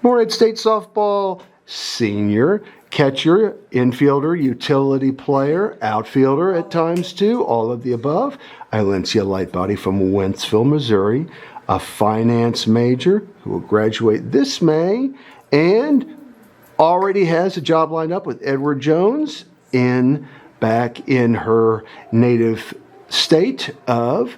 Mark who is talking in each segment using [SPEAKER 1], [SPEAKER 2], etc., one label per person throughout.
[SPEAKER 1] Morehead State softball senior, catcher, infielder, utility player, outfielder at times too, all of the above. Ilencia Lightbody from Wentzville, Missouri, a finance major who will graduate this May and already has a job lined up with Edward Jones back in her native state of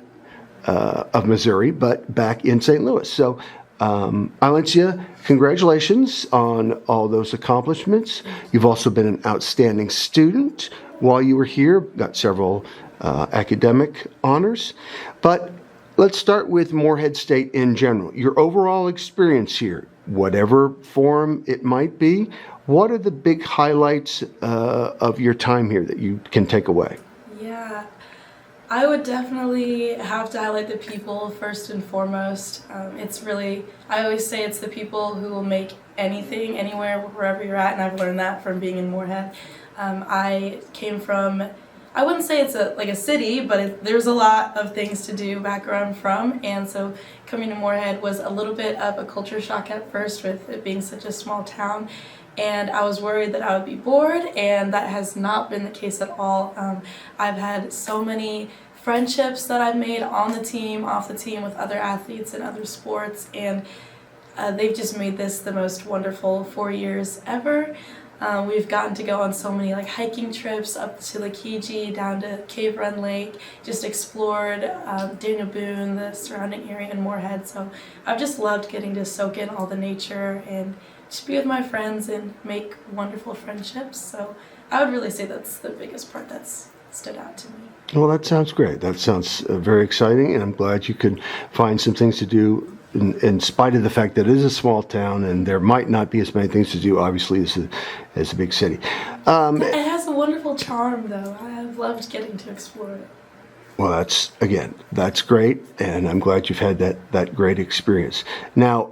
[SPEAKER 1] Missouri, but back in St. Louis. So, Ilencia, congratulations on all those accomplishments. You've also been an outstanding student while you were here, got several academic honors. But let's start with Morehead State in general. Your overall experience here, whatever form it might be, what are the big highlights of your time here that you can take away?
[SPEAKER 2] Yeah, I would definitely have to highlight the people first and foremost. It's really, I always say it's the people who will make anything, anywhere, wherever you're at, and I've learned that from being in Morehead. I came from, I wouldn't say it's like a city, but there's a lot of things to do back where I'm from, and so coming to Morehead was a little bit of a culture shock at first with it being such a small town, and I was worried that I would be bored, and that has not been the case at all. I've had so many friendships that I've made on the team, off the team, with other athletes and other sports, and they've just made this the most wonderful 4 years ever. We've gotten to go on so many like hiking trips up to Lakiji, down to Cave Run Lake, just explored Daniel Boone, the surrounding area in Morehead. So I've just loved getting to soak in all the nature and just be with my friends and make wonderful friendships. So I would really say that's the biggest part that's stood out to me.
[SPEAKER 1] Well, that sounds great. That sounds very exciting, and I'm glad you could find some things to do in spite of the fact that it is a small town and there might not be as many things to do, obviously, as a big city.
[SPEAKER 2] It has a wonderful charm, though. I've loved getting to explore it.
[SPEAKER 1] Well, that's great, and I'm glad you've had that great experience. Now,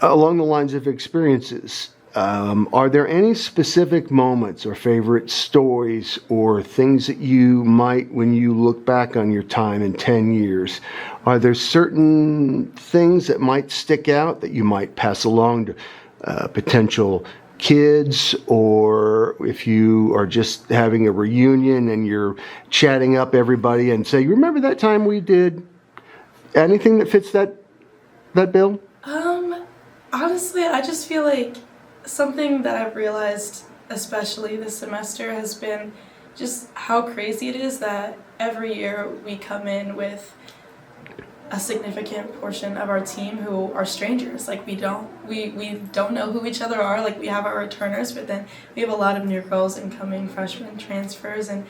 [SPEAKER 1] along the lines of experiences, are there any specific moments or favorite stories or things that you might, when you look back on your time in 10 years, are there certain things that might stick out that you might pass along to potential kids, or if you are just having a reunion and you're chatting up everybody and say, remember that time we did anything that fits that bill?
[SPEAKER 2] Honestly, I just feel like something that I've realized, especially this semester, has been just how crazy it is that every year we come in with a significant portion of our team who are strangers. Like we don't know who each other are. Like we have our returners, but then we have a lot of new girls, incoming freshmen, transfers, and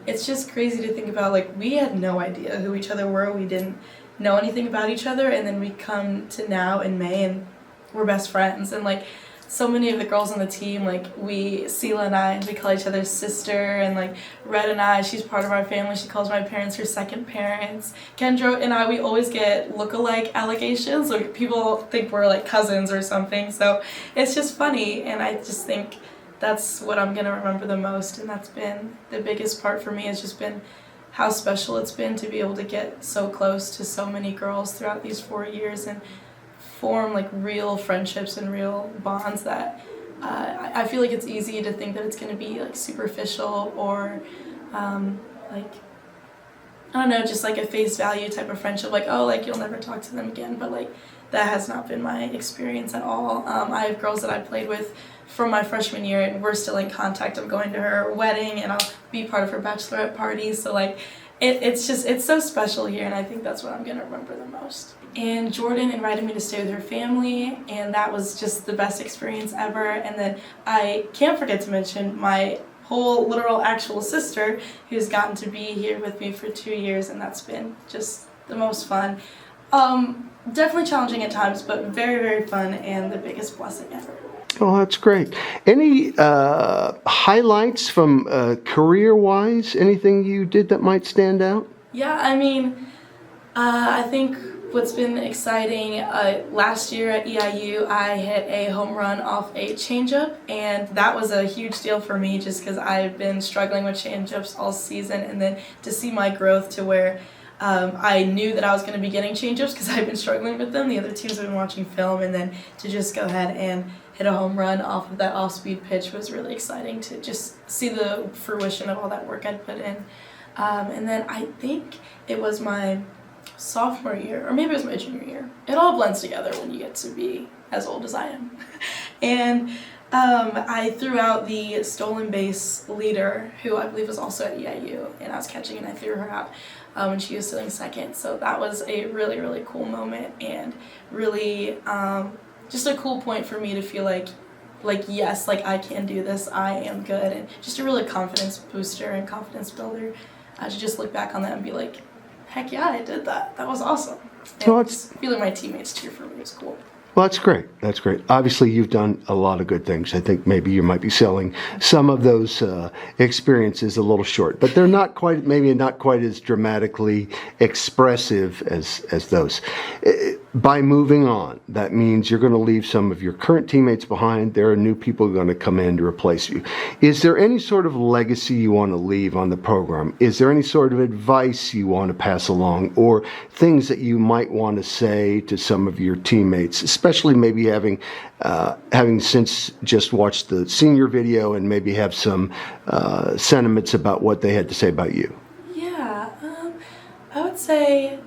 [SPEAKER 2] it's just crazy to think about. Like we had no idea who each other were. We didn't know anything about each other, and then we come to now in May and we're best friends. And like so many of the girls on the team, like Sela and I, we call each other sister, and like Red and I, she's part of our family, she calls my parents her second parents. Kendra and I, we always get look-alike allegations, like people think we're like cousins or something, so it's just funny, and I just think that's what I'm gonna remember the most, and that's been the biggest part for me, has just been how special it's been to be able to get so close to so many girls throughout these 4 years and form like real friendships and real bonds that I feel like it's easy to think that it's going to be like superficial or like, I don't know, just like a face value type of friendship, like, oh, like you'll never talk to them again, but like that has not been my experience at all. I have girls that I played with from my freshman year and we're still in contact. I'm going to her wedding and I'll be part of her bachelorette party, so like it's so special here, and I think that's what I'm going to remember the most. And Jordan invited me to stay with her family, and that was just the best experience ever. And then I can't forget to mention my whole literal actual sister, who's gotten to be here with me for 2 years, and that's been just the most fun. Definitely challenging at times, but very, very fun, and the biggest blessing ever.
[SPEAKER 1] Oh, that's great. Any highlights from career-wise? Anything you did that might stand out?
[SPEAKER 2] Yeah, I mean, I think what's been exciting, last year at EIU, I hit a home run off a changeup, and that was a huge deal for me just because I've been struggling with changeups all season, and then to see my growth to where I knew that I was going to be getting changeups because I've been struggling with them. The other teams have been watching film, and then to just go ahead and hit a home run off of that off-speed pitch was really exciting to just see the fruition of all that work I'd put in. And then I think it was my sophomore year, or maybe it was my junior year. It all blends together when you get to be as old as I am. And I threw out the stolen base leader, who I believe was also at EIU, and I was catching and I threw her out when she was stealing second. So that was a really, really cool moment, and really just a cool point for me to feel like yes, like I can do this, I am good, and just a really confidence booster and confidence builder to just look back on that and be like, heck yeah, I did that. That was awesome. And just feeling my teammates cheer for me was cool.
[SPEAKER 1] Well, that's great. That's great. Obviously, you've done a lot of good things. I think maybe you might be selling some of those experiences a little short, but they're not quite, maybe not quite as dramatically expressive as those. By moving on, that means you're going to leave some of your current teammates behind. There are new people going to come in to replace you. Is there any sort of legacy you want to leave on the program? Is there any sort of advice you want to pass along, or things that you might want to say to some of your teammates, especially maybe having since just watched the senior video and maybe have some sentiments about what they had to say about you?
[SPEAKER 2] Yeah, I would say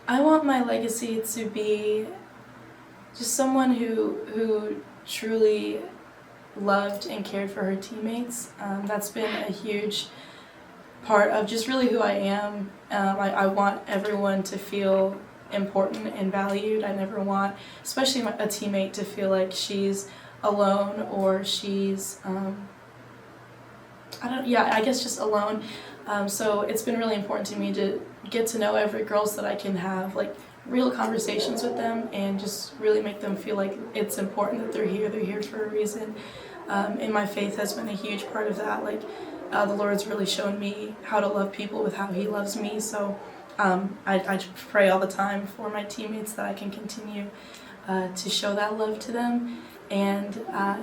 [SPEAKER 2] I want my legacy to be just someone who truly loved and cared for her teammates. That's been a huge part of just really who I am. I want everyone to feel important and valued. I never want, especially a teammate, to feel like she's alone or she's, I guess just alone. So it's been really important to me to get to know every girls that I can have, like real conversations with them, and just really make them feel like it's important that they're here for a reason. And my faith has been a huge part of that. Like the Lord's really shown me how to love people with how He loves me. So I pray all the time for my teammates that I can continue to show that love to them. And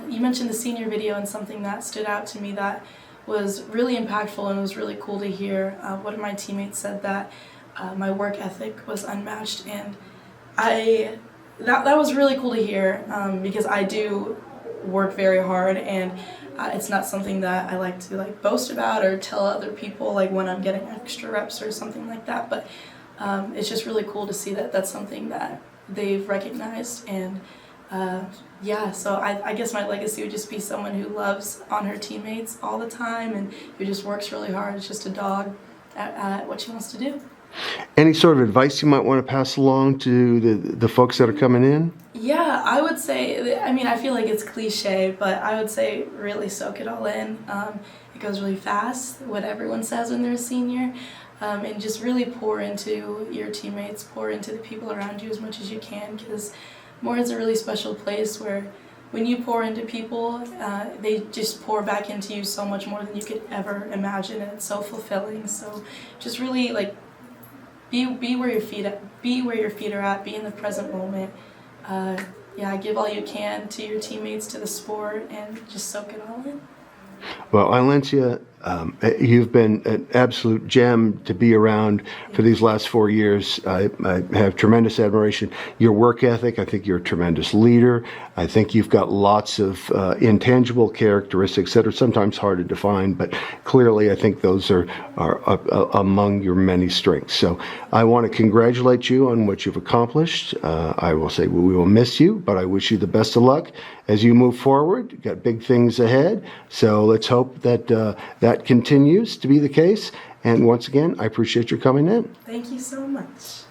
[SPEAKER 2] you mentioned the senior video, and something that stood out to me that was really impactful and was really cool to hear. One of my teammates said that my work ethic was unmatched, and that was really cool to hear because I do work very hard, and it's not something that I like to boast about or tell other people when I'm getting extra reps or something like that. But it's just really cool to see that that's something that they've recognized. And so I guess my legacy would just be someone who loves on her teammates all the time and who just works really hard. It's just a dog at what she wants to do.
[SPEAKER 1] Any sort of advice you might want to pass along to the folks that are coming in?
[SPEAKER 2] Yeah, I would say, I feel like it's cliche, but I would say really soak it all in. It goes really fast, what everyone says when they're a senior, and just really pour into your teammates, pour into the people around you as much as you can, because Morehead's a really special place where when you pour into people, they just pour back into you so much more than you could ever imagine, and it's so fulfilling. So just really be where your feet are at, be in the present moment. Give all you can to your teammates, to the sport, and just soak it all in.
[SPEAKER 1] Well, Ilencia, you've been an absolute gem to be around for these last 4 years. I have tremendous admiration. Your work ethic, I think you're a tremendous leader. I think you've got lots of intangible characteristics that are sometimes hard to define, but clearly I think those are among your many strengths. So I want to congratulate you on what you've accomplished. I will say we will miss you, but I wish you the best of luck as you move forward. You've got big things ahead, so let's hope that that continues to be the case. And once again, I appreciate your coming in.
[SPEAKER 2] Thank you so much.